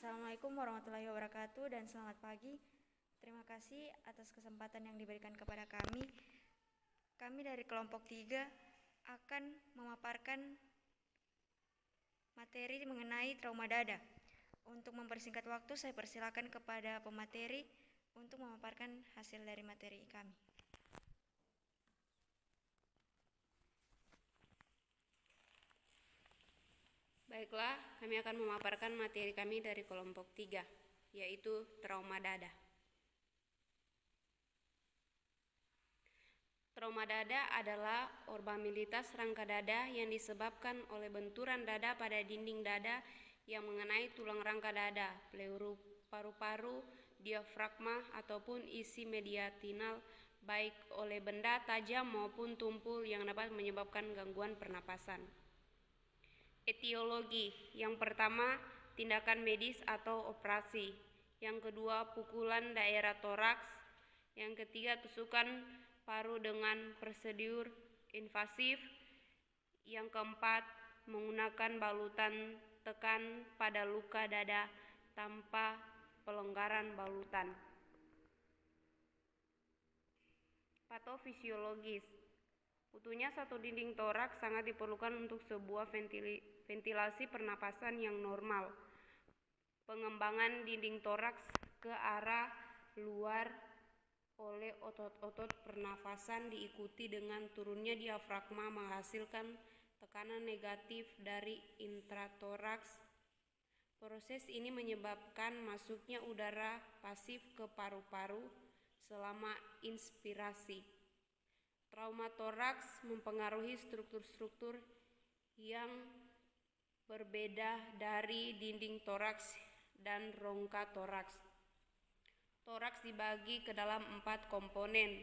Assalamualaikum warahmatullahi wabarakatuh dan selamat pagi. Terima kasih atas kesempatan yang diberikan kepada kami. Kami dari kelompok 3 akan memaparkan materi mengenai trauma dada. Untuk mempersingkat waktu, saya persilakan kepada pemateri untuk memaparkan hasil dari materi kami. Baiklah, kami akan memaparkan materi kami dari kelompok 3, yaitu trauma dada. Trauma dada adalah orbabilitas rangka dada yang disebabkan oleh benturan dada pada dinding dada yang mengenai tulang rangka dada, pleuru, paru-paru, diafragma, ataupun isi mediastinal, baik oleh benda tajam maupun tumpul yang dapat menyebabkan gangguan pernapasan. Etiologi. Yang pertama, tindakan medis atau operasi. Yang kedua, pukulan daerah toraks. Yang ketiga, tusukan paru dengan prosedur invasif. Yang keempat, menggunakan balutan tekan pada luka dada tanpa pelonggaran balutan. Patofisiologis. Utuhnya satu dinding toraks sangat diperlukan untuk sebuah ventilasi pernapasan yang normal. Pengembangan dinding toraks ke arah luar oleh otot-otot pernafasan diikuti dengan turunnya diafragma menghasilkan tekanan negatif dari intratoraks. Proses ini menyebabkan masuknya udara pasif ke paru-paru selama inspirasi. Trauma toraks mempengaruhi struktur-struktur yang berbeda dari dinding toraks dan rongga toraks. Toraks dibagi ke dalam 4 komponen,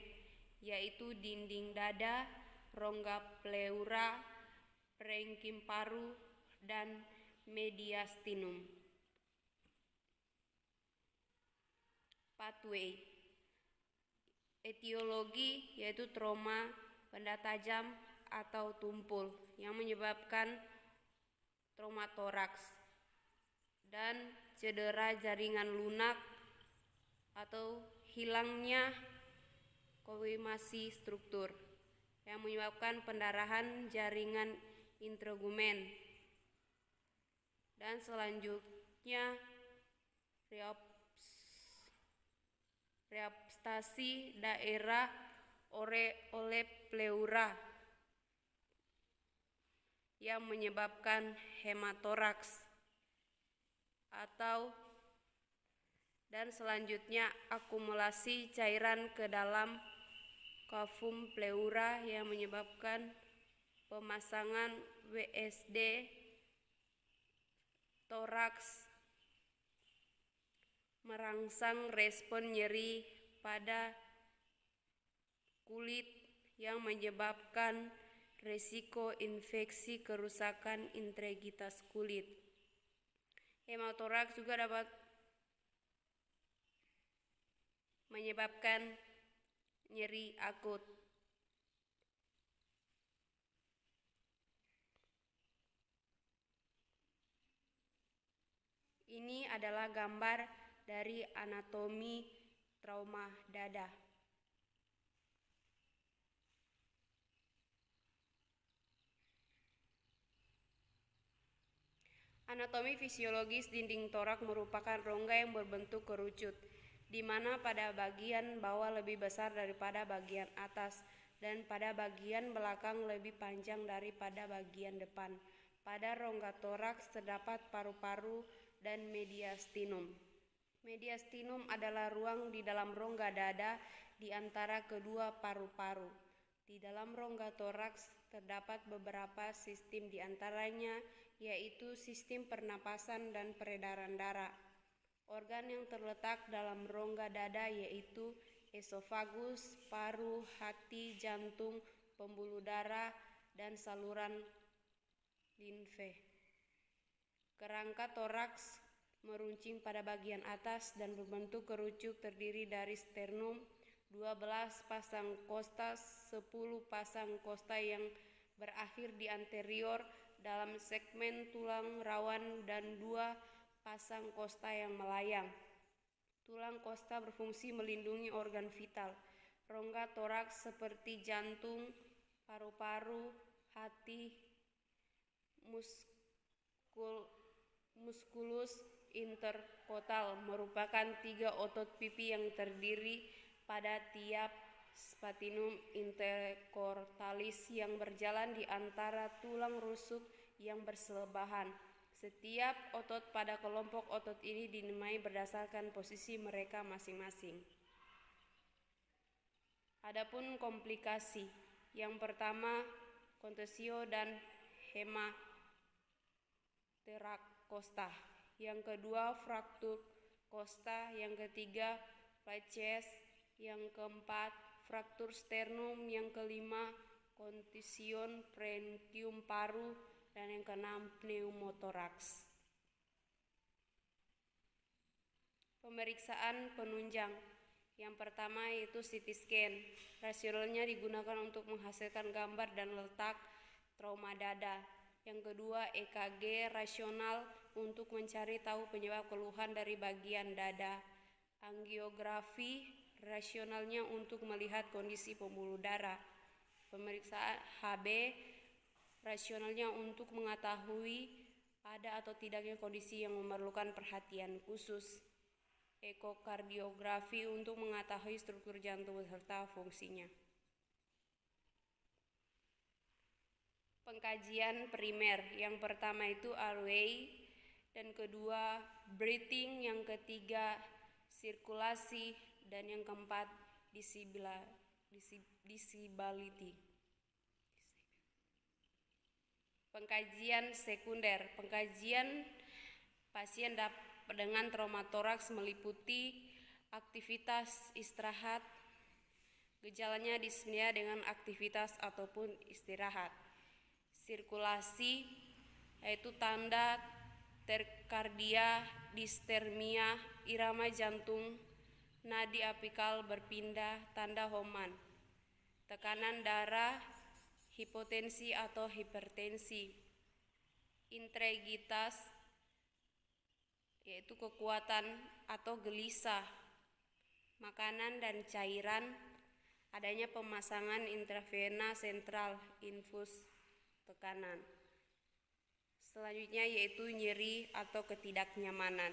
yaitu dinding dada, rongga pleura, parenkim paru, dan mediastinum. Pathway. Etiologi yaitu trauma benda tajam atau tumpul yang menyebabkan trauma toraks dan cedera jaringan lunak atau hilangnya koimasi struktur yang menyebabkan pendarahan jaringan integumen. Dan selanjutnya reabstasi daerah oleh pleura yang menyebabkan hematoraks dan selanjutnya akumulasi cairan ke dalam kafum pleura yang menyebabkan pemasangan WSD toraks, merangsang respon nyeri pada kulit yang menyebabkan risiko infeksi kerusakan integritas kulit. Hematoraks juga dapat menyebabkan nyeri akut. Ini adalah gambar dari anatomi trauma dada. Anatomi fisiologis dinding torak merupakan rongga yang berbentuk kerucut, di mana pada bagian bawah lebih besar daripada bagian atas dan pada bagian belakang lebih panjang daripada bagian depan. Pada rongga toraks terdapat paru-paru dan mediastinum. Mediastinum adalah ruang di dalam rongga dada di antara kedua paru-paru. Di dalam rongga toraks terdapat beberapa sistem di antaranya, yaitu sistem pernapasan dan peredaran darah. Organ yang terletak dalam rongga dada yaitu esofagus, paru, hati, jantung, pembuluh darah, dan saluran limfe. Kerangka toraks meruncing pada bagian atas dan berbentuk kerucut, terdiri dari sternum, 12 pasang kosta, 10 pasang kosta yang berakhir di anterior dalam segmen tulang rawan, dan 2 pasang kosta yang melayang. Tulang kosta berfungsi melindungi organ vital. Rongga toraks seperti jantung, paru-paru, hati, musculus intercostal merupakan 3 otot pipi yang terdiri pada tiap scaputum intercostallis yang berjalan di antara tulang rusuk yang bersebelahan. Setiap otot pada kelompok otot ini dinamai berdasarkan posisi mereka masing-masing. Adapun komplikasi, yang pertama contusio dan hematerak kosta, yang kedua fraktur kosta, yang ketiga places, yang keempat fraktur sternum, yang kelima contusion bronchium paru, dan yang keenam pneumotoraks. Pemeriksaan penunjang. Yang pertama yaitu CT scan. Rasionalnya digunakan untuk menghasilkan gambar dan letak trauma dada. Yang kedua EKG rasional untuk mencari tahu penyebab keluhan dari bagian dada. Angiografi rasionalnya untuk melihat kondisi pembuluh darah. Pemeriksaan HB rasionalnya untuk mengetahui ada atau tidaknya kondisi yang memerlukan perhatian khusus. Ekokardiografi untuk mengetahui struktur jantung serta fungsinya. Pengkajian primer, yang pertama itu airway, dan kedua breathing, yang ketiga sirkulasi, dan yang keempat disability. Pengkajian sekunder, pengkajian pasien dengan trauma toraks meliputi aktivitas istirahat, gejalanya dispnea dengan aktivitas ataupun istirahat. Sirkulasi yaitu tanda takikardia, distermia, irama jantung, nadi apikal berpindah, tanda Homan. Tekanan darah, hipotensi atau hipertensi. Integritas yaitu kekuatan atau gelisah. Makanan dan cairan, adanya pemasangan intravena sentral, infus tekanan. Selanjutnya yaitu nyeri atau ketidaknyamanan.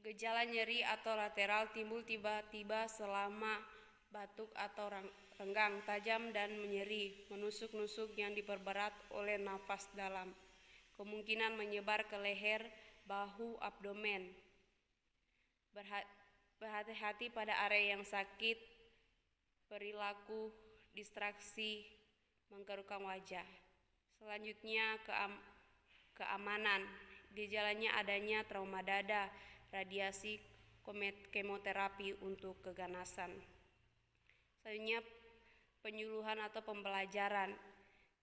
Gejala nyeri atau lateral timbul tiba-tiba selama batuk atau renggang tajam dan menyeri, menusuk-nusuk yang diperberat oleh nafas dalam. Kemungkinan menyebar ke leher, bahu, abdomen. Berhati-hati pada area yang sakit, perilaku, distraksi, mengkerutkan wajah. Selanjutnya keamanan. Gejalanya adanya trauma dada, radiasi, kemoterapi untuk keganasan. Selanjutnya penyuluhan atau pembelajaran.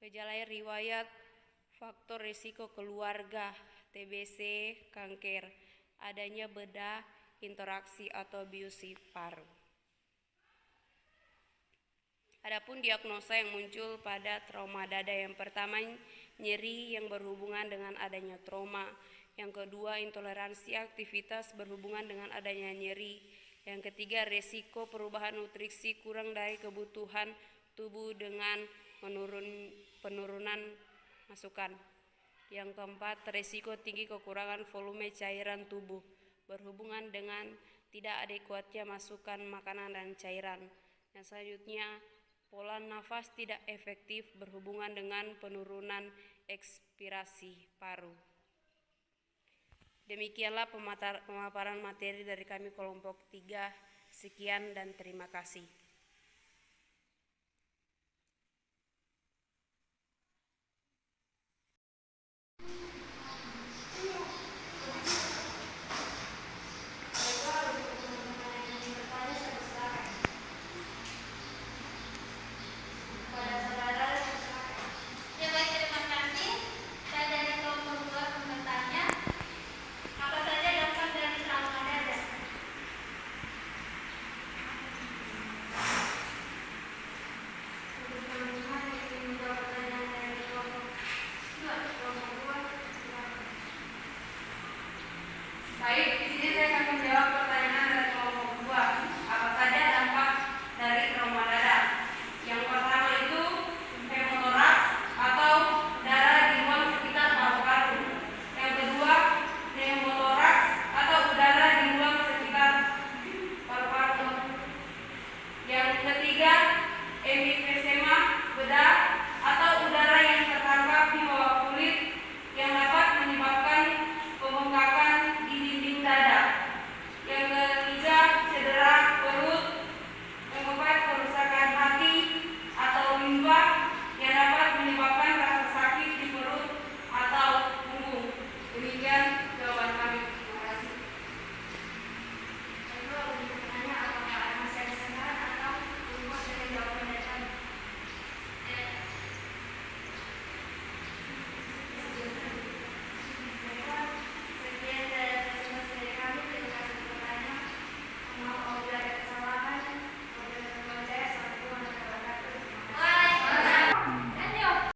Gejalanya riwayat faktor risiko keluarga, TBC, kanker, adanya bedah, interaksi atau biopsi paru. Adapun diagnosa yang muncul pada trauma dada, yang pertama nyeri yang berhubungan dengan adanya trauma, yang kedua intoleransi aktivitas berhubungan dengan adanya nyeri, yang ketiga resiko perubahan nutrisi kurang dari kebutuhan tubuh dengan penurunan masukan. Yang keempat, resiko tinggi kekurangan volume cairan tubuh berhubungan dengan tidak adekuatnya masukan makanan dan cairan. Yang selanjutnya, pola nafas tidak efektif berhubungan dengan penurunan ekspirasi paru. Demikianlah pemaparan materi dari kami kelompok 3. Sekian dan terima kasih.